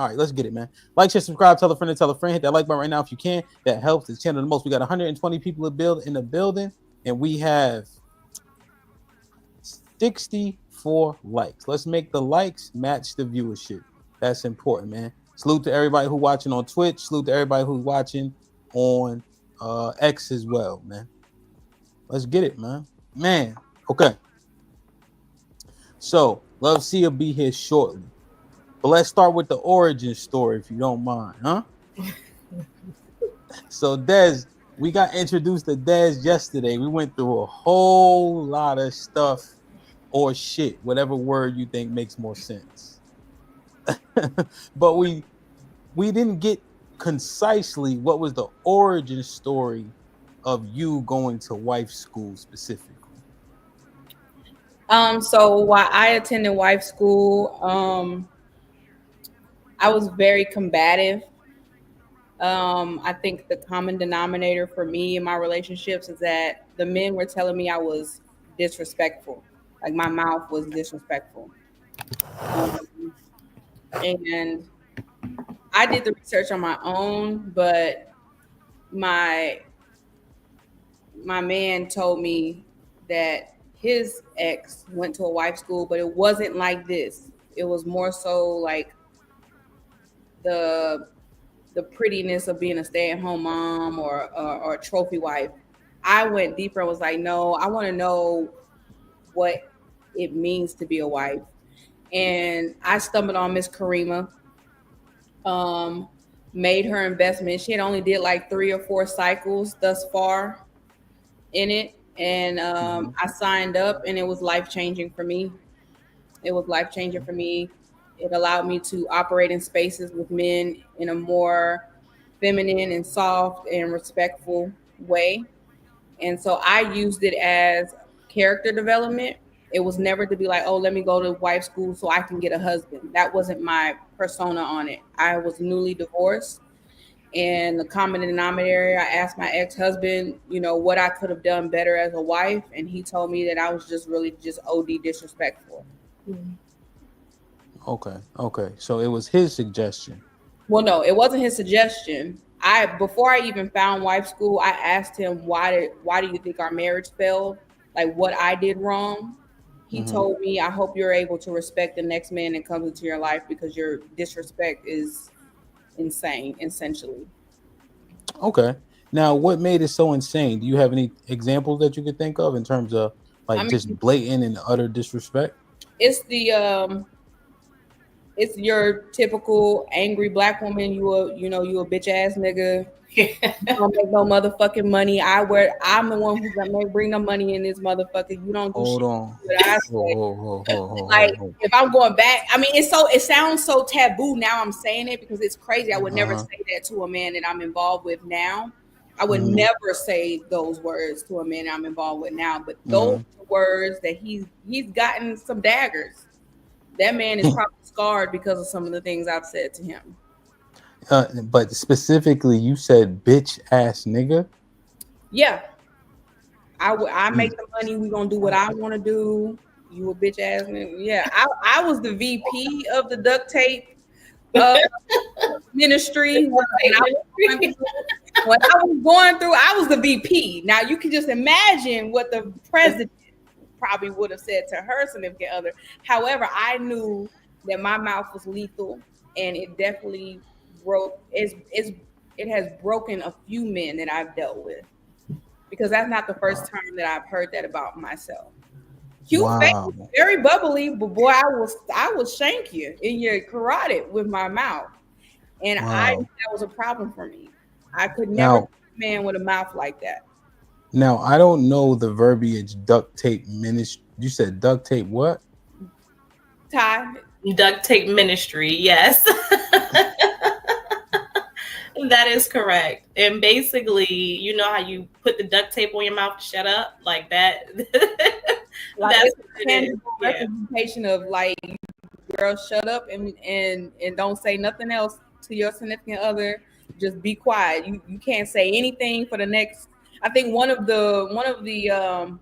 All right, let's get it, man. Like, share, subscribe, tell a friend, and tell a friend. Hit that like button right now if you can. That helps the channel the most. We got 120 people in the building, and we have 64 likes. Let's make the likes match the viewership. That's important, man. Salute to everybody who watching on Twitch. Salute to everybody who's watching on X as well, man. Let's get it, man. Man, okay. So, Love C will be here shortly. But let's start with the origin story, if you don't mind, huh? So, Dez, we got introduced to Dez yesterday. We went through a whole lot of stuff or shit, whatever word you think makes more sense. But we didn't get concisely what was the origin story of you going to wife school specifically. So while I attended wife school, I was very combative. I think the common denominator for me in my relationships is that the men were telling me I was disrespectful, like my mouth was disrespectful. Um, and I did the research on my own, but my my man told me that his ex went to a wife school, but it wasn't like this. It was more so like the the prettiness of being a stay-at-home mom or a trophy wife. I went deeper and was like, no, I want to know what it means to be a wife. And I stumbled on Miss Karima, um, made her investment. She had only did like 3 or 4 cycles thus far in it. And I signed up and it was life changing for me. It was life changing for me. It allowed me to operate in spaces with men in a more feminine and soft and respectful way. And so I used it as character development. It was never to be like, oh, let me go to wife school so I can get a husband. That wasn't my persona on it. I was newly divorced. And the common denominator, I asked my ex-husband, what I could have done better as a wife. And he told me that I was just really just OD disrespectful. Okay. So it was his suggestion. Well, no, it wasn't his suggestion. Before I even found wife school, I asked him why do you think our marriage failed? Like what I did wrong. He told me, I hope you're able to respect the next man that comes into your life because your disrespect is insane, essentially. Okay. Now, what made it so insane? Do you have any examples that you could think of in terms of I like just mean, blatant and utter disrespect? it's it's your typical angry black woman. You a bitch ass nigga. You don't make no motherfucking money. I'm the one who's gonna bring the money in this motherfucker. You don't do Hold shit. on. What I say. Like if I'm going back, I mean, it sounds so taboo now. I'm saying it because it's crazy. I would never say that to a man that I'm involved with now. I would never say those words to a man I'm involved with now. But those words that he's gotten some daggers. That man is probably scarred because of some of the things I've said to him. But specifically, you said bitch ass nigga. Yeah, I make the money. We gonna do what I want to do. You a bitch ass nigga. Yeah, I was the VP of the duct tape uh, ministry. When I was going through, I was the VP. Now you can just imagine what the president probably would have said to her significant other. However, I knew that my mouth was lethal, and it definitely it has broken a few men that I've dealt with, because that's not the first time that I've heard that about myself. Cute face, very bubbly, but boy, I will shank you in your carotid with my mouth, and I knew that was a problem for me. I could never be a man with a mouth like that. Now, I don't know the verbiage duct tape ministry. You said duct tape what? Ty? Duct tape ministry, yes. That is correct. And basically, you know how you put the duct tape on your mouth to shut up? Like that. That's a tangible representation of like, girl, shut up and don't say nothing else to your significant other. Just be quiet. You can't say anything for the next. I think one of the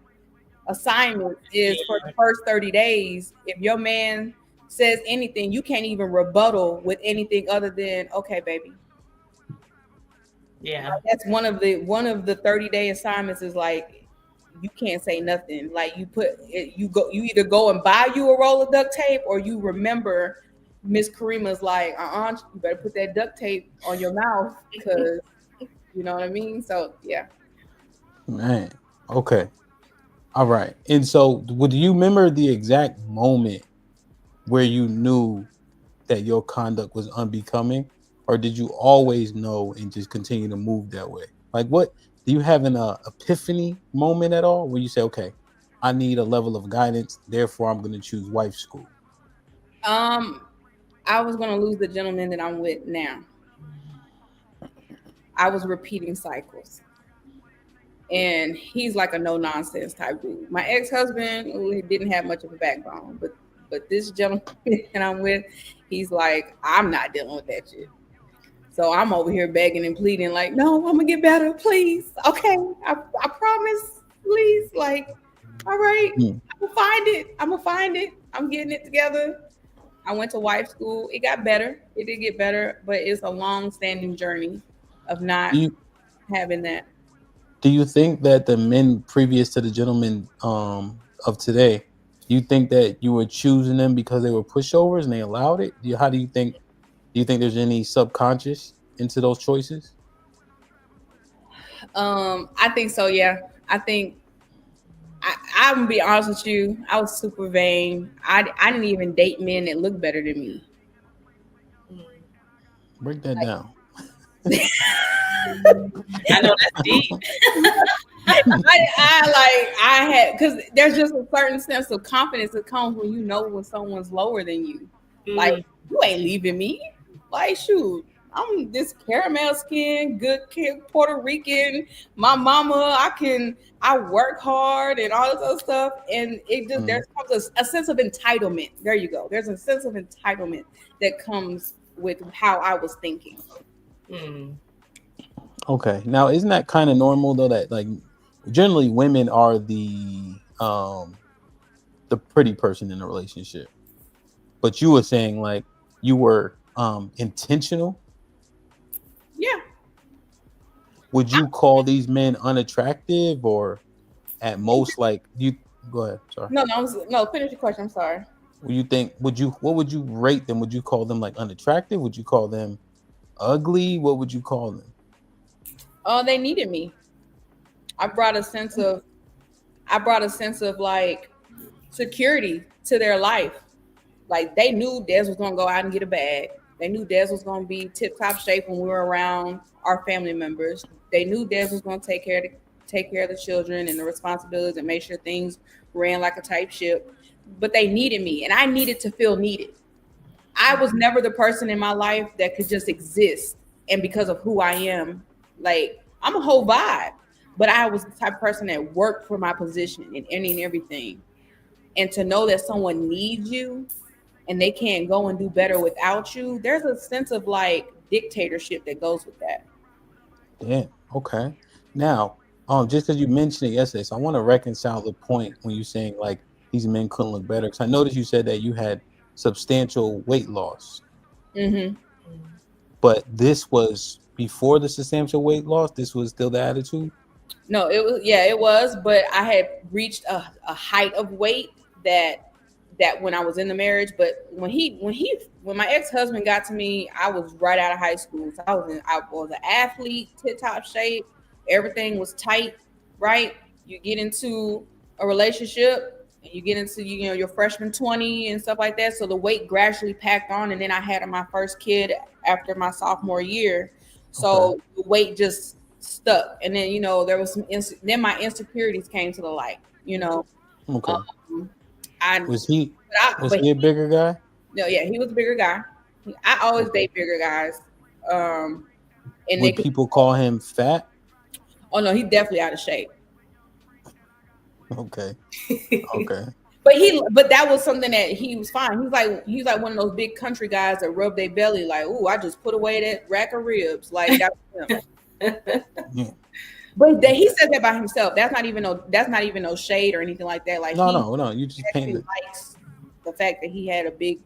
assignments is for the first 30 days. If your man says anything, you can't even rebuttal with anything other than okay, baby. Yeah. Like, that's one of the 30-day assignments is like you can't say nothing. Like you put it, you either go and buy you a roll of duct tape or you remember Miss Karima's like, you better put that duct tape on your mouth because you know what I mean. So yeah. Man. Okay. All right. And so, would you remember the exact moment where you knew that your conduct was unbecoming, or did you always know and just continue to move that way? Like, what do you have an epiphany moment at all where you say, "Okay, I need a level of guidance, therefore I'm going to choose wife school"? Um, I was gonna lose the gentleman that I'm with now. I was repeating cycles. And he's like a no nonsense type dude. My ex husband, he didn't have much of a backbone, but this gentleman that I'm with, he's like, I'm not dealing with that shit. So I'm over here begging and pleading, like, no, I'm gonna get better, please. Okay, I promise, please. Like, all right, Hmm. I'm gonna find it. I'm gonna find it. I'm getting it together. I went to wife school. It got better. It did get better, but it's a long standing journey of not Do you having that. do you think that the men previous to the gentleman of today, do you think that you were choosing them because they were pushovers and they allowed it? How do you think? Do you think there's any subconscious into those choices? I think so. Yeah, I think I'm gonna be honest with you. I was super vain. I didn't even date men that looked better than me. Mm. Break that down. I know that's deep. I had because there's just a certain sense of confidence that comes when you know when someone's lower than you. Like Mm. you ain't leaving me. Like shoot, I'm this caramel skin, good kid, Puerto Rican. My mama, I work hard and all this other stuff, and it just Mm. there comes a sense of entitlement. There you go. There's a sense of entitlement that comes with how I was thinking. Mm. Okay. Now, isn't that kind of normal though? That like generally women are the pretty person in a relationship, but you were saying like you were intentional. Yeah. Would you call these men unattractive, or at most like you? Go ahead. Sorry. No, no, no. Finish your question. I'm sorry. Would you think? Would you? What would you rate them? Would you call them like unattractive? Would you call them ugly? What would you call them? Oh, they needed me. I brought a sense of I brought a sense of like security to their life. Like they knew Des was gonna go out and get a bag. They knew Des was gonna be tip top shape when we were around our family members. They knew Des was gonna take care of the children and the responsibilities and make sure things ran like a type ship. But they needed me, and I needed to feel needed. I was never the person in my life that could just exist. And because of who I am, like I'm a whole vibe. But I was the type of person that worked for my position in any and everything. And to know that someone needs you and they can't go and do better without you, there's a sense of like dictatorship that goes with that. Damn. Okay. Now, just because you mentioned it yesterday, so I want to reconcile the point when you're saying like these men couldn't look better. Because I noticed you said that you had substantial weight loss, Hmm. but this was before the substantial weight loss. This was still the attitude. No, it was yeah, it was, but I had reached a height of weight that when I was in the marriage, but when my ex husband got to me, I was right out of high school. So I was an athlete, tip top shape, everything was tight, right? You get into a relationship and you get into your freshman 20 and stuff like that. So the weight gradually packed on, and then I had my first kid after my sophomore year. Okay. So the weight just stuck, and then there was then my insecurities came to the light. Okay. Um, I Was he was but he a bigger guy? no, yeah, he was a bigger guy. I always Okay. date bigger guys. Um, and they Would could. people call him fat? Oh no, he's definitely out of shape. Okay. Okay. But that was something that he was fine. He's like one of those big country guys that rub their belly like, "Ooh, I just put away that rack of ribs." Like that was him. Yeah. But he Okay. says that by himself. That's not even no shade or anything like that. Like No, he no, no. You just actually painted. likes the fact that he had a big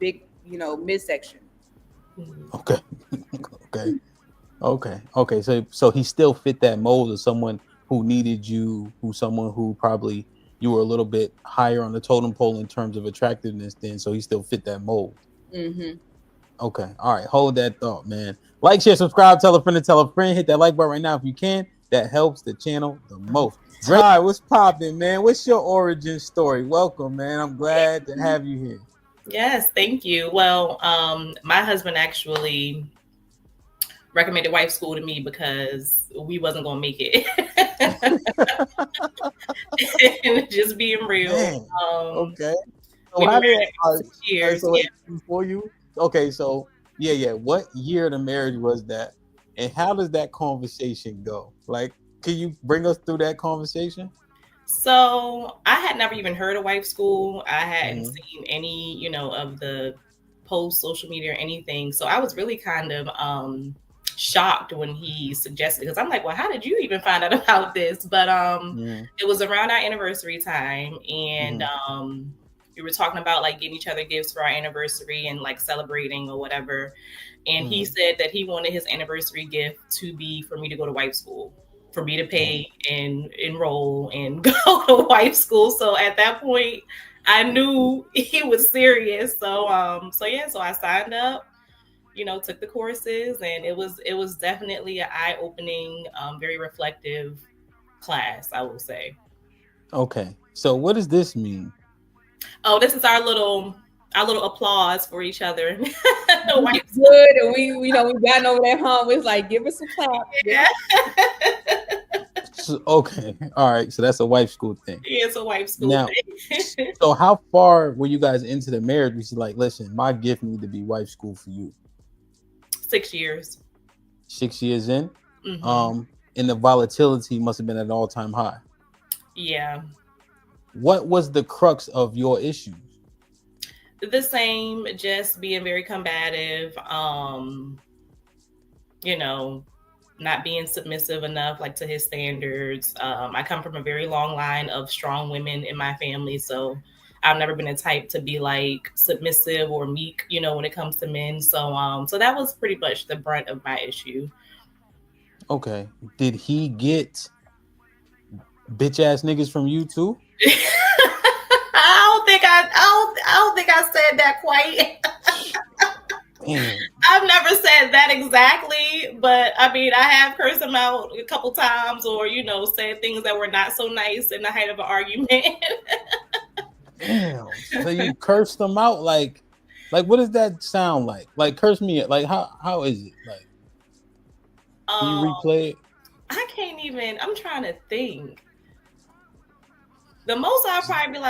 big, midsection. Okay. Okay. So he still fit that mold of someone who needed you, someone who probably you were a little bit higher on the totem pole in terms of attractiveness. Then, so he still fit that mold. Mm-hmm. Okay. All right. Hold that thought, man. Like, share, subscribe, tell a friend to tell a friend. Hit that like button right now if you can. That helps the channel the most. Ty, what's popping, man? What's your origin story? Welcome, man. I'm glad to have you here. Yes, thank you. Well, my husband actually recommended wife school to me because we wasn't gonna make it. Just being real. Man. Okay. So we how were did married for 6 years. so before you? Okay, so yeah. What year of the marriage was that, and how does that conversation go? Like, can you bring us through that conversation? So I had never even heard of wife school. I hadn't seen any, of the post social media or anything. So I was really kind of shocked when he suggested, because I'm like, well, how did you even find out about this? But it was around our anniversary time, and we were talking about like getting each other gifts for our anniversary and like celebrating or whatever. And he said that he wanted his anniversary gift to be for me to go to wife school, for me to pay and enroll and go to wife school. So at that point, I knew he was serious. So I signed up, took the courses, and it was definitely an eye-opening, very reflective class, I will say. Okay. So what does this mean? Oh, this is our little applause for each other. Good, and we gotten over that hump. It's like, give us a clap. Yeah. So, okay. All right. So that's a wife school thing. Yeah, it's a wife school now, thing. So how far were you guys into the marriage? We said, like, listen, my gift need to be wife school for you. 6 years. 6 years in. And the volatility must have been at an all-time high. Yeah. What was the crux of your issues? The same, just being very combative, not being submissive enough, like, to his standards. I come from a very long line of strong women in my family, so I've never been a type to be like submissive or meek, when it comes to men. So that was pretty much the brunt of my issue. Okay. Did he get bitch ass niggas from you too? I don't think I said that quite. Damn. I've never said that exactly, but I mean, I have cursed him out a couple times, or said things that were not so nice in the height of an argument. Damn. So you cursed them out, like what does that sound like? Like, curse me, like how is it? Like, can you replay it? I can't even. I'm trying to think. The most I'll probably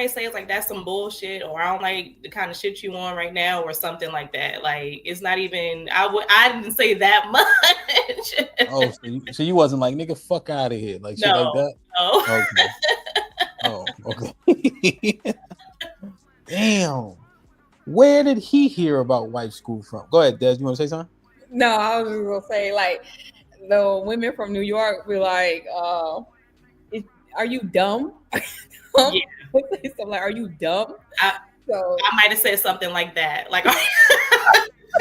say is like, that's some bullshit, or I don't like the kind of shit you on right now, or something like that. Like, it's not even. I didn't say that much. Oh, so you wasn't like, nigga, fuck out of here, like shit like that. No. Okay. Oh, okay. Damn. Where did he hear about wife school from? Go ahead, Des. You want to say something? No, I was just gonna say, like, the women from New York be like, are you dumb? Yeah. So, like, are you dumb? I might have said something like that. Like,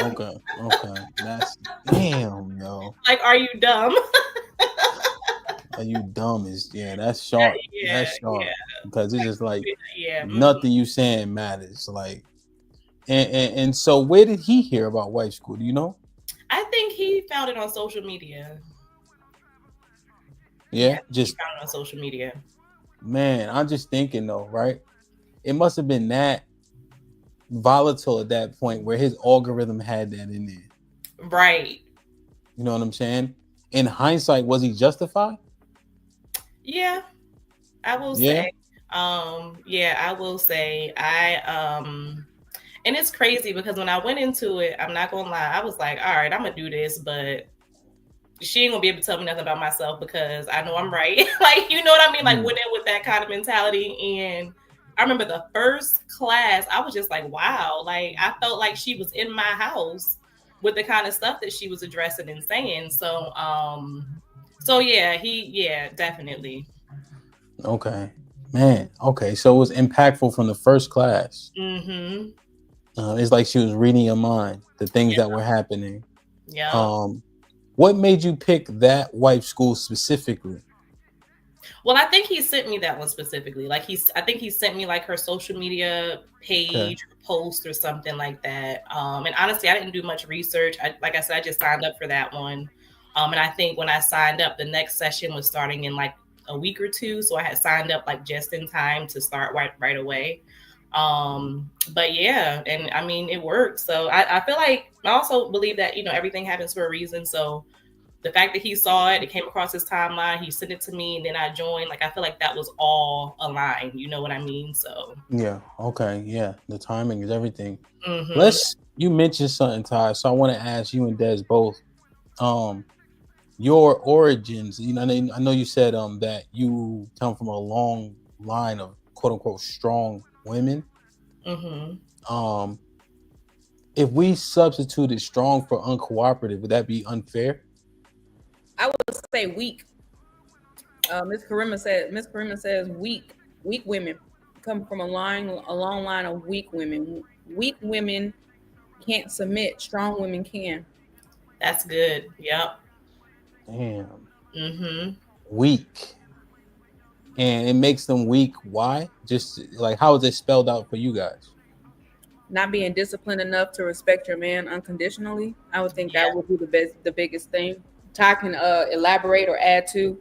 okay. That's damn, yo. Like, are you dumb? Are you dumb? That's sharp. Yeah, that's sharp. Yeah. Because it's just like, yeah, nothing you saying matters. Like, and so where did he hear about wife school? Do you know? I think he found it on social media. Yeah, just found it on social media. Man, I'm just thinking though, right? It must have been that volatile at that point where his algorithm had that in there. Right. You know what I'm saying? In hindsight, was he justified? Yeah, I will say. Yeah, I will say. And it's crazy because when I went into it, I'm not gonna lie, I was like, all right, I'm gonna do this, but she ain't gonna be able to tell me nothing about myself because I know I'm right. Like, you know what I mean? Like, went in with that kind of mentality. And I remember the first class, I was just like, wow. Like, I felt like she was in my house with the kind of stuff that she was addressing and saying. So yeah, definitely. Okay, man. Okay, so it was impactful from the first class. Mm-hmm. It's like she was reading your mind, the things that were happening. Yeah. Um, what made you pick that wife school specifically? Well, I think he sent me that one specifically. Like I think he sent me like her social media Okay. page or post or something like that. And honestly, I didn't do much research. Like I said, I just signed up for that one. And I think when I signed up, the next session was starting in like a week or two, so I had signed up like just in time to start right away. But yeah, and I mean it worked. So I feel like I also believe that everything happens for a reason. So the fact that he saw it, it came across his timeline, he sent it to me, and then I joined. Like I feel like that was all aligned. You know what I mean? So. Yeah. Okay. Yeah. The timing is everything. Hmm. Let's. You mentioned something, Ty. So I want to ask you and Des both. Um, your origins. I know you said that you come from a long line of quote unquote strong women. Hmm. Um, if we substituted strong for uncooperative, would that be unfair? I would say weak. Miss Karima says weak women come from a long line of weak women. Weak women can't submit. Strong women can. That's good. Yep. Damn. Hmm. Weak. And it makes them weak. Why? Just like how is it spelled out for you guys? Not being disciplined enough to respect your man unconditionally. I would think that Yeah, would be the biggest thing. Ty can elaborate or add to.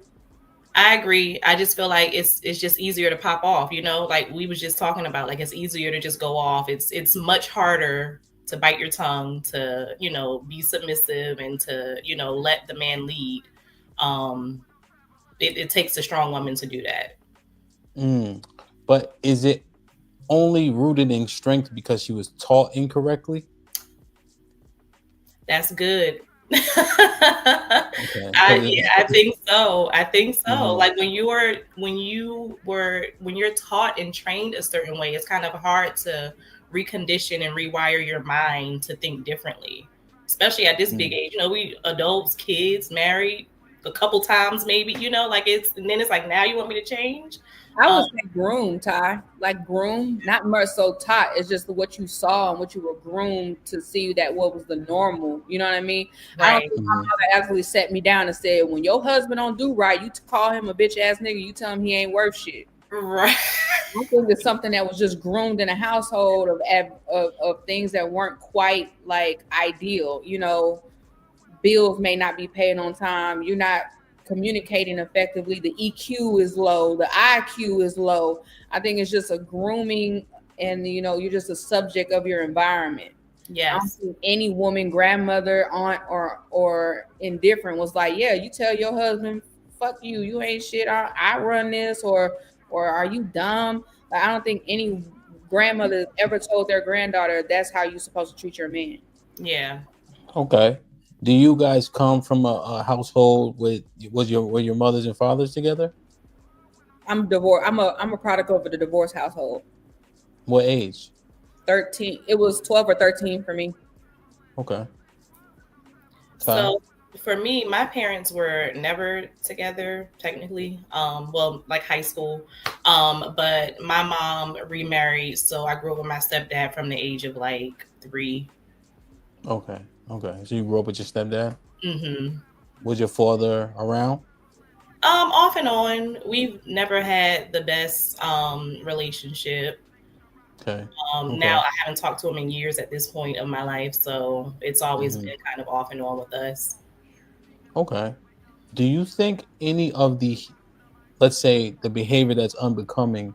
I agree. I just feel like it's just easier to pop off. Like we was just talking about. Like it's easier to just go off. It's much harder to bite your tongue, to be submissive, and to let the man lead. Um, it takes a strong woman to do that. Mm. But is it only rooted in strength because she was taught incorrectly? That's good. Okay. Yeah, I think so. I think so. Mhm. Like when you're taught and trained a certain way, it's kind of hard to recondition and rewire your mind to think differently. Especially at this big Mm. age. We adults, kids, married a couple times maybe, like and then it's like now you want me to change? I Um, would say groom, Ty. Like groom, not more so taught. It's just what you saw and what you were groomed to see that what was the normal. You know what I mean? I don't right, think my Mhm. mother actually set me down and said, when your husband don't do right, you call him a bitch ass nigga. You tell him he ain't worth shit. right. I think it's something that was just groomed in a household of things that weren't quite like ideal. Bills may not be paid on time. You're not communicating effectively. The EQ is low. The IQ is low. I think it's just a grooming, and you're just a subject of your environment. I don't Yes. think any woman, grandmother, aunt, or indifferent was like, yeah, you tell your husband, fuck you, you ain't shit. I run this, or are you dumb? Like, I don't think any grandmother ever told their granddaughter that's how you're supposed to treat your man. Yeah. Okay. Do you guys come from a household with were your mothers and fathers together? I'm divorced. I'm a product of the divorce household. What age? 13. It was 12 or 13 for me. Okay. Ty? So for me, my parents were never together technically. Well, like high school. But my mom remarried, so I grew up with my stepdad from the age of like 3. Okay. Okay. So you grew up with your stepdad? Mm-hmm. Was your father around? Off and on, we've never had the best relationship. Okay. Now Okay. I haven't talked to him in years at this point of my life, so it's always Hmm. been kind of off and on with us. Okay. Do you think any of the, let's say, the behavior that's unbecoming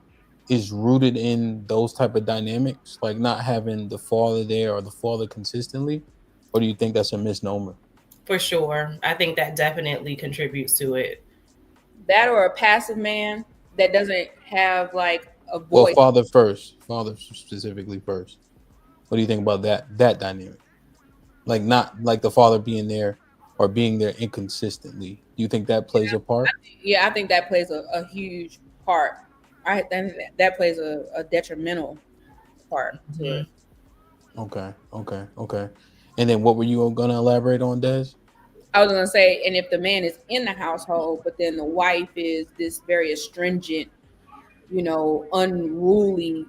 is rooted in those type of dynamics, like not having the father there or the father consistently, or do you think that's a misnomer? For sure. I think that definitely contributes to it. That or a passive man that doesn't have like a Well, voice. father first, father specifically first. What do you think about that dynamic? Like not like the father being there or being there inconsistently. Do you think that plays a part? Yeah, I think that plays a huge part. I think that plays a detrimental part to Mhm. it. Okay, okay, okay. And then what were you gonna elaborate on, Des? I was gonna say, and if the man is in the household, but then the wife is this very astringent, unruly,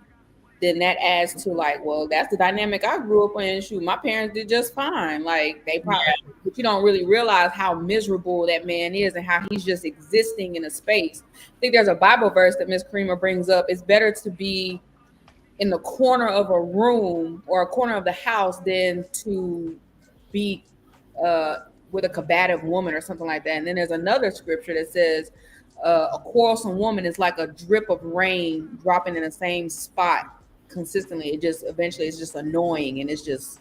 then that adds to like, well, that's the dynamic I grew up in. Shoot, my parents did just fine. Like they probably, Yeah. but you don't really realize how miserable that man is and how he's just existing in a space. I think there's a Bible verse that Miss Creamer brings up. It's better to be in the corner of a room or a corner of the house than to be uh, with a combative woman or something like that. And then there's another scripture that says a quarrelsome woman is like a drip of rain dropping in the same spot consistently. It just eventually it's just annoying and it's just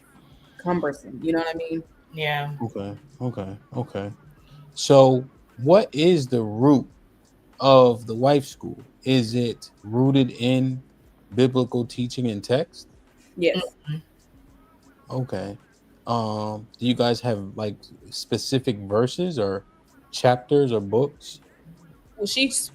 cumbersome. You know what I mean? Yeah. Okay. Okay. Okay. So, what is the root of the wife school? Is it rooted in biblical teaching and text? Yes. Okay. Do you guys have like specific verses or chapters or books? Well, she's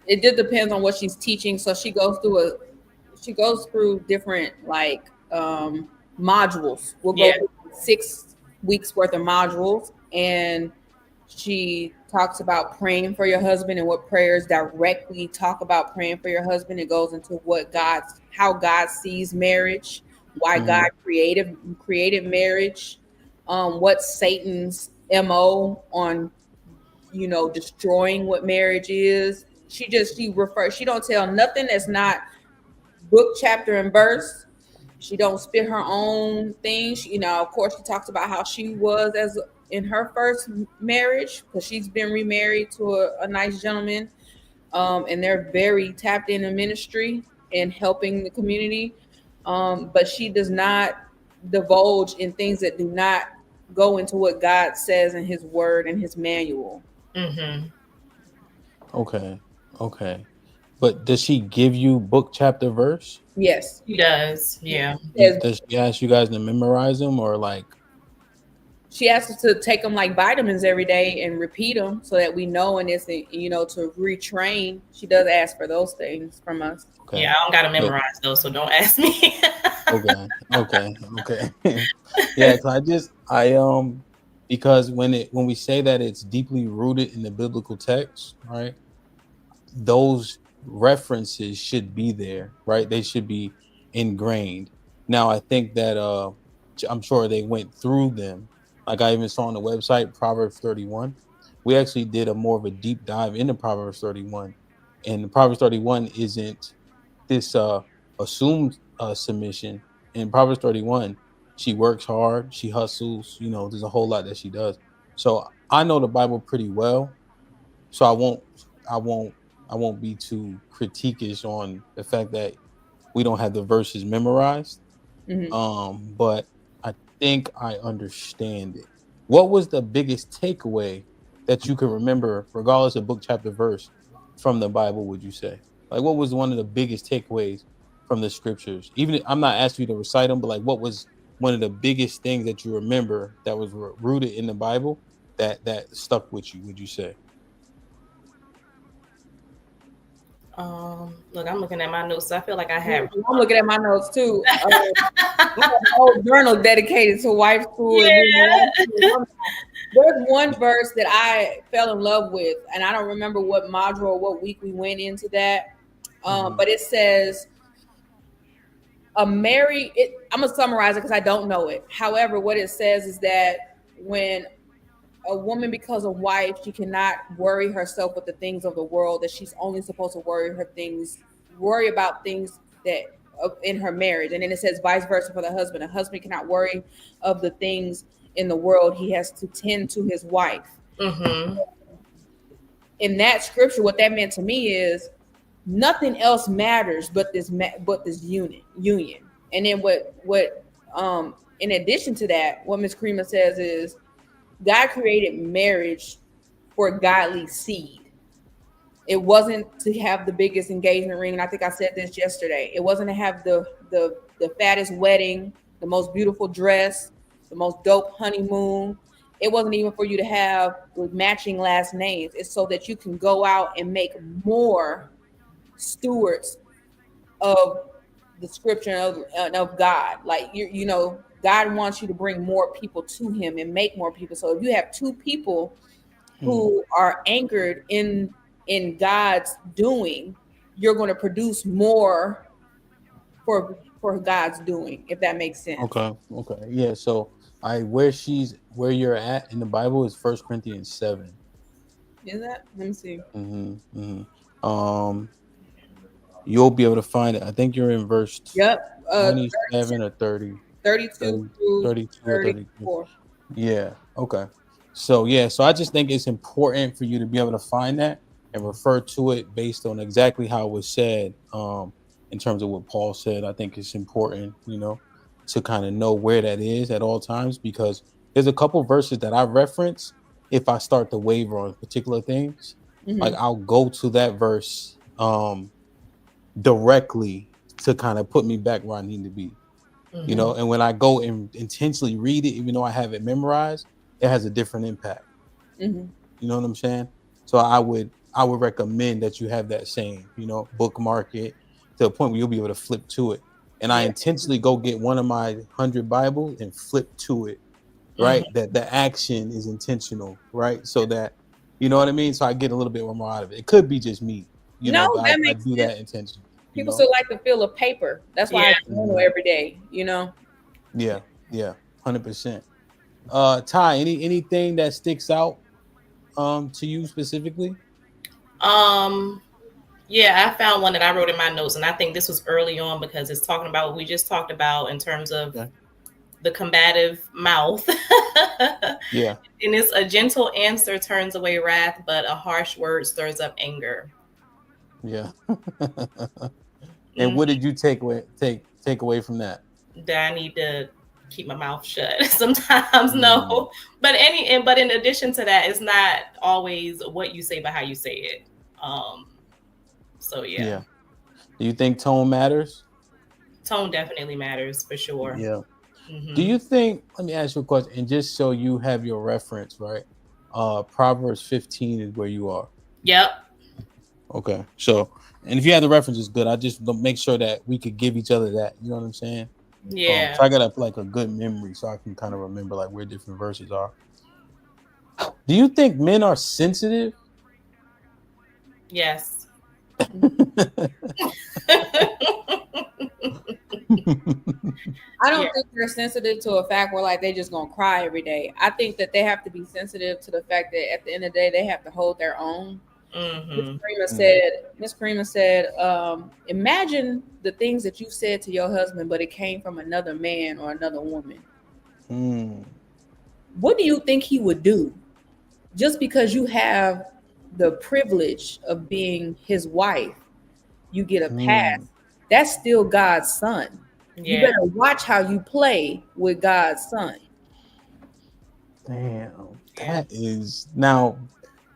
it just depends on what she's teaching. So she goes through different like modules. We'll go Yeah. through 6 weeks worth of modules, and she talks about praying for your husband and what prayers directly talk about praying for your husband. It goes into how God sees marriage, why God Mhm. created marriage, what Satan's mo on destroying what marriage is. She don't tell nothing that's not book chapter and verse. She don't spit her own things. Of course she talks about how she was as in her first marriage because she's been remarried to a nice gentleman, and they're very tapped into ministry and helping the community, but she does not divulge in things that do not go into what God says in his word and his manual. Mm-hmm. Okay. Okay. But does she give you book chapter verse? Yes. He does. Yeah. Says Does she ask you guys to memorize them or like she asks us to take them like vitamins every day and repeat them so that we know, and it's to retrain. She does ask for those things from us. Yeah. okay. I don't got to But memorize those, so don't ask me. okay. Okay. Okay. Yeah, cuz I because when we say that it's deeply rooted in the biblical text, right? Those references should be there, right? They should be ingrained. Now, I think that I'm sure they went through them. Like I even saw on the website Proverbs 31. We actually did a more of a deep dive into Proverbs 31. And Proverbs 31 isn't this assumed submission. In Proverbs 31, she works hard, she hustles, there's a whole lot that she does. So I know the Bible pretty well, so I won't I won't be too critiquish on the fact that we don't have the verses memorized. Hmm. But I think I understand it. What was the biggest takeaway that you can remember, regardless of book, chapter, verse, from the Bible? Would you say, like, what was one of the biggest takeaways from the scriptures? Even I'm not asking you to recite them, but like, what was one of the biggest things that you remember that was rooted in the Bible that stuck with you? Would you say? Look, I'm looking at my notes. So I feel like I Yeah, have. I'm looking at my notes too. I have a whole journal dedicated to wife school and being a wife Yeah. school. There's one verse that I fell in love with, and I don't remember what module or what week we went into that. Hmm. But it says I'm gonna summarize it because I don't know it. However, what it says is that when a woman becomes a wife, she cannot worry herself with the things of the world. That she's only supposed to worry about things that in her marriage. And then it says vice versa for the husband. A husband cannot worry of the things in the world. He has to tend to his wife. Mm-hmm. In that scripture, what that meant to me is nothing else matters but this union. And then what in addition to that, what Miss Creamer says is God created marriage for godly seed. It wasn't to have the biggest engagement ring. And I think I said this yesterday. It wasn't to have the fattest wedding, the most beautiful dress, the most dope honeymoon. It wasn't even for you to have matching last names. It's so that you can go out and make more stewards of the scripture of God. Like God wants you to bring more people to Him and make more people. So if you have two people Hmm. who are anchored in God's doing, you're going to produce more for God's doing, if that makes sense. Okay. Yeah. So where you're at in the Bible is First Corinthians 7. Is that? Let me see. Um, you'll be able to find it. I think you're in verse Yep. 32, 27 or 30, 32 30, through 32 or 32. 34. Yeah. Okay. So yeah. So I just think it's important for you to be able to find that and refer to it based on exactly how it was said. In terms of what Paul said, I think it's important, to kind of know where that is at all times because there's a couple verses that I reference if I start to waver on particular things. Like Mm-hmm. I'll go to that verse directly to kind of put me back where I need to be. Mm-hmm. And when I go and intentionally read it, even though I have it memorized, it has a different impact. Mm-hmm. You know what I'm saying? So I would recommend that you have that same, bookmark it to a point where you'll be able to flip to it. And I Yeah. intentionally go get one of my 100 Bibles and flip to it, Mm-hmm. right? That the action is intentional, right? So that, you know what I mean? So I get a little bit more out of it. It could be just me, No, but that I makes do sense. that intentionally, People still like the feel of paper. That's why I Yeah. journal Mhm. every day. You know. Yeah, yeah, 100%. Ty, anything that sticks out to you specifically? Um. Yeah, I found one that I wrote in my notes, and I think this was early on because it's talking about what we just talked about in terms of Okay. the combative mouth. Yeah, And it's a gentle answer turns away wrath, but a harsh word stirs up anger. yeah. And Mm, what did you take away from that? that I need to keep my mouth shut. Sometimes Mm, no, but in addition to that, it's not always what you say, but how you say it. Um, so yeah, yeah. Do you think tone matters? tone definitely matters for sure. Yeah. Do Hmm. you think, let me ask you a question, and just so you have your reference, right? Proverbs 15 is where you are. Yep. Okay. So, and if you have the reference, it's good. I just don't make sure that we could give each other that. You know what I'm saying? Yeah. So I got like a good memory, so I can kind of remember like where different verses are. Do you think men are sensitive? Yes. I Yeah. don't think they're sensitive to a fact where like they just gonna cry every day. I think that they have to be sensitive to the fact that at the end of the day they have to hold their own. Miss Hmm. Karima Mm, said, Miss Karima said, imagine the things that you said to your husband, but it came from another man or another woman. mm, What do you think he would do? Just because you have the privilege of being his wife, you get a mm. pass. That's still God's son. You Yeah. better watch how you play with God's son. Damn, Yeah.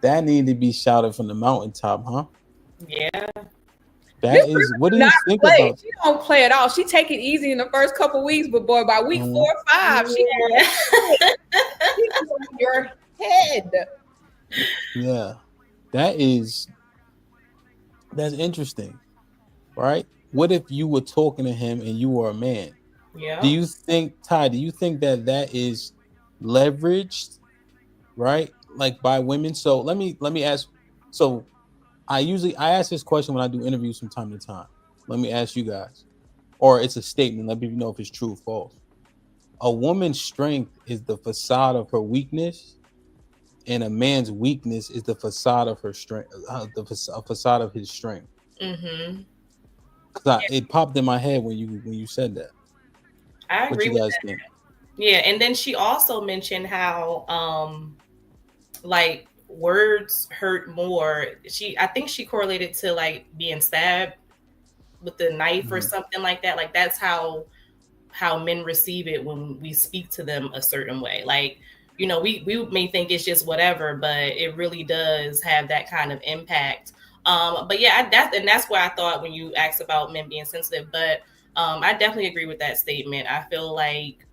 that need to be shouted from the mountaintop, huh? Yeah. Miss That is, what Green do do you not think play. about? She don't play at all. She take it easy in the first couple weeks, but boy, by week Mhm. 4 or 5, she Yeah. she on your head. Yeah, that is that's interesting, right? What if you were talking to him and you were a man? Do Yeah. you think, Ty? Do you think that that is leveraged, right? Like by women. So let me ask. So I ask this question when I do interviews from time to time. Let me ask you guys, or it's a statement. Let me know if it's true or false. A woman's strength is the facade of her weakness, and a man's weakness is the facade of her strength. Facade of his strength. Hmm. Because it popped in my head when you said that. I What agree you with guys that. think? Yeah, and then she also mentioned how like words hurt more. I think she correlated to like being stabbed with the knife or Mhm. something like that. Like that's how men receive it when we speak to them a certain way. Like, we may think it's just whatever, but it really does have that kind of impact. But yeah, that's why I thought when you asked about men being sensitive, but I definitely agree with that statement. I feel like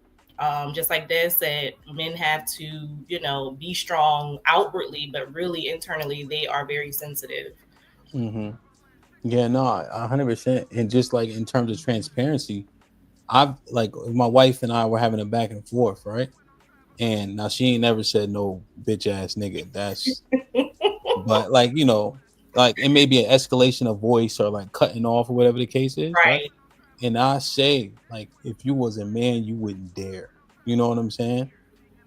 just like Des said, men have to, be strong outwardly, but really internally they are very sensitive. Mhm. Yeah, no, 100%. And just like in terms of transparency, I've like my wife and I were having a back and forth, right? And now she ain't never said no bitch ass nigga. But like like it may be an escalation of voice or like cutting off or whatever the case is, right? Right. And I say, like, if you was a man, you wouldn't dare. You know what I'm saying?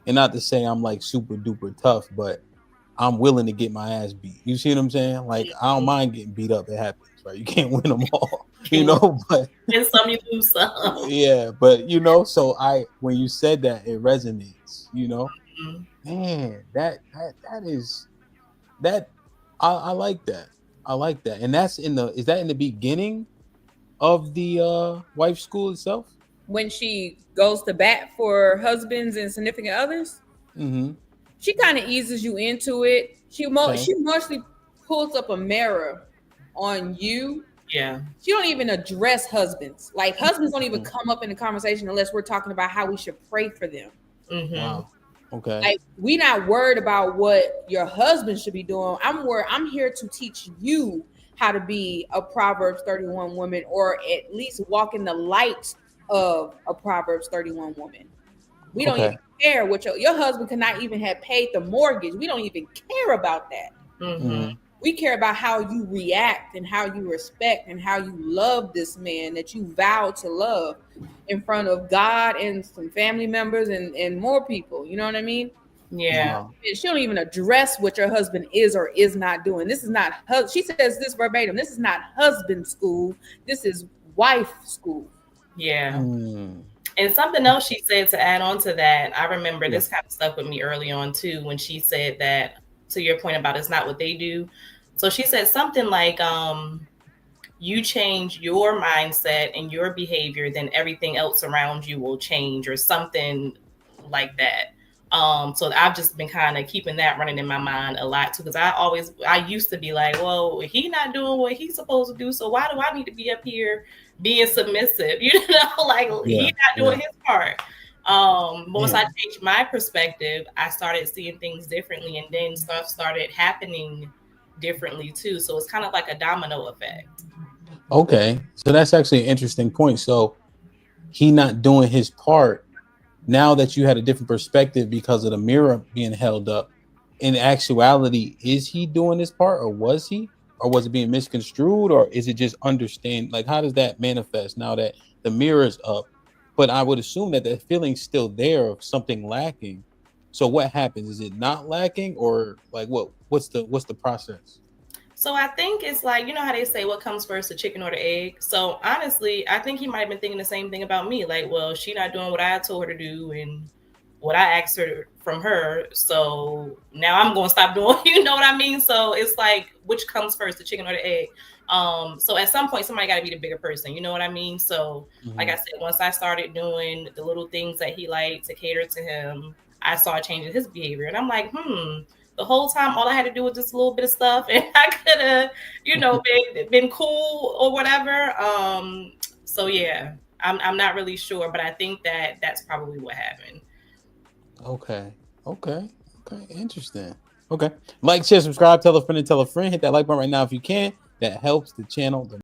And not to say I'm like super duper tough, but I'm willing to get my ass beat. You see what I'm saying? Like, I don't mind getting beat up. It happens, right? You can't win them all, you You know. But win some, you lose some. yeah, but you know, so when you said that, it resonates. You know, Mhm. man, that is that. I like that. I like that. And that's in the is that in the beginning of the wife school itself? When she goes to bat for husbands and significant others, Mm-hmm. she kind of eases you into it. Okay. She mostly pulls up a mirror on you. Yeah. She don't even address husbands. Like husbands don't even Mhm. come up in the conversation unless we're talking about how we should pray for them. Mm-hmm. Wow. Okay. Like we not worried about what your husband should be doing. I'm here to teach you how to be a Proverbs 31 woman, or at least walk in the light of a Proverbs 31 woman. We don't even Okay. care what your husband could not even have paid the mortgage. We don't even care about that. Mm-hmm. Mm-hmm. We care about how you react and how you respect and how you love this man that you vow to love in front of God and some family members and more people. You know what I mean? Yeah. Wow. She don't even address what your husband is or is not doing. This is not she says this verbatim. This is not husband school. This is wife school. Yeah. Mm. And something else she said to add on to that, I remember Yeah. this kind of stuck with me early on too, when she said that, to your point about it's not what they do. So she said something like, you change your mindset and your behavior, then everything else around you will change, or something like that. So I've just been kind of keeping that running in my mind a lot too, because I used to be like, well, he not doing what he's supposed to do, so why do I need to be up here being submissive? You know, like Yeah. he not doing Yeah. his part. But once I Yeah. changed my perspective, I started seeing things differently, and then stuff started happening differently too. So it's kind of like a domino effect. Okay. So that's actually an interesting point. So he not doing his part, now that you had a different perspective because of the mirror being held up, in actuality, is he doing his part, or was he, or was it being misconstrued, or is it just understand, like, how does that manifest now that the mirror is up? But I would assume that the feeling's still there of something lacking. So what happens? Is it not lacking, or like what's the process? So I think it's like, you know how they say what comes first, the chicken or the egg? So honestly, I think he might have been thinking the same thing about me. Like, well, she not doing what I told her to do and what I asked her from her. So now I'm going to stop doing, you know what I mean? So it's like, which comes first, the chicken or the egg? So at some point, somebody got to be the bigger person. You know what I mean? So like I Mhm. said, once I started doing the little things that he liked to cater to him, I saw changing his behavior. And I'm like, the whole time all I had to do was just a little bit of stuff and I could have, been cool or whatever. So yeah, I'm not really sure, but I think that that's probably what happened. Okay. Okay. Okay. Interesting. Okay. Like, share, subscribe, tell a friend, and tell a friend. Hit that like button right now if you can. That helps the channel.